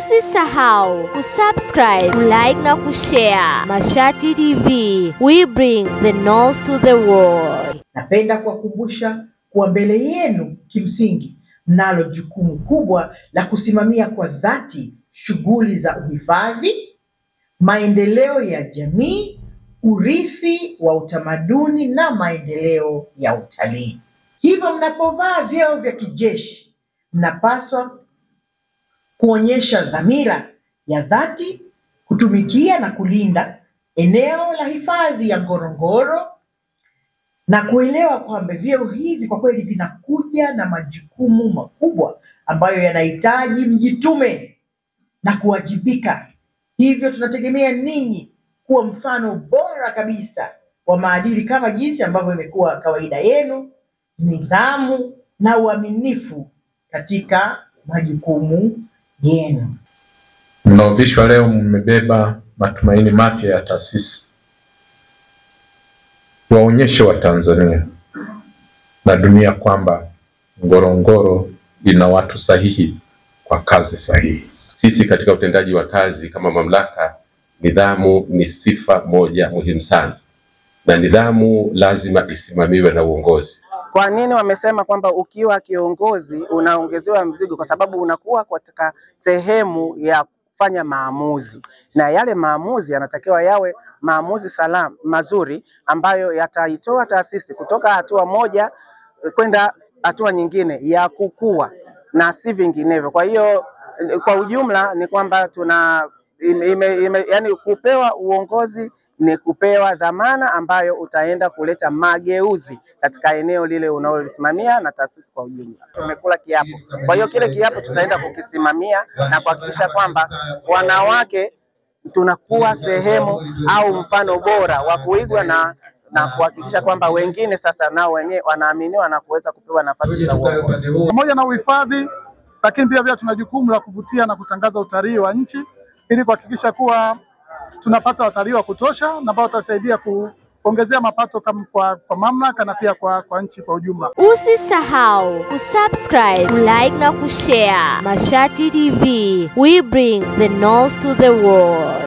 Usisahau kusubscribe, like na kushare. Mashati TV, we bring the knowledge to the world. Napenda kuwakumbusha kuwa mbele yenu kimsingi mnalo jukumu kubwa la kusimamia kwa dhati shughuli za uhifadhi, maendeleo ya jamii, urithi wa utamaduni na maendeleo ya utalii. Hivyo mnapovaa vyeo vya kijeshi, mnapaswa kuonyesha dhamira ya dhati kutumikia na kulinda eneo la hifadhi ya Ngorongoro na kuelewa kwamba vyeo hivi kwa kweli vinakuja na majukumu makubwa ambayo yanahitaji mjitume na kuwajibika. Hivyo tunategemea ninyi kuwa mfano bora kabisa wa maadili kama jinsi ambavyo imekuwa kawaida yenu, nidhamu na uaminifu katika majukumu yenu. Mnaovishwa leo mmebeba matumaini mapya ya taasisi. Waonyeshe Watanzania na dunia kwamba Ngorongoro ina watu sahihi kwa kazi sahihi. Sisi katika utendaji wa kazi kama mamlaka, nidhamu ni sifa moja muhimu sana, na nidhamu lazima isimamiwe na uongozi. Kwa nini wamesema kwamba ukiwa kiongozi unaongezewa mzigo? Kwa sababu unakuwa katika sehemu ya kufanya maamuzi, na yale maamuzi yanatakiwa yawe maamuzi salama, mazuri, ambayo yataitoa taasisi kutoka hatua moja kwenda hatua nyingine ya kukua na si vinginevyo. Kwa hiyo kwa ujumla ni kwamba yani kupewa uongozi ni kupewa dhamana ambayo utaenda kuleta mageuzi katika eneo lile unalolisimamia na taasisi kwa ujumla. Tumekula kiapo. Kwa hiyo kile kiapo tutaenda kukisimamia na kuhakikisha kwamba wanawake tunakuwa sehemu au mfano bora wa kuigwa na kuhakikisha kwamba wengine sasa nao wenyewe wanaaminiwa na kuweza kupewa nafasi za uongozi. Pamoja na uhifadhi, lakini pia tuna jukumu la kuvutia na kutangaza utalii wa nchi ili kuhakikisha kuwa tunapata watalii wa kutosha na ambao watasaidia kuongezea mapato kwa mamlaka na pia kwa nchi kwa ujumla. Usisahau kusubscribe, like na kushare. Mashati TV, we bring the knowledge to the world.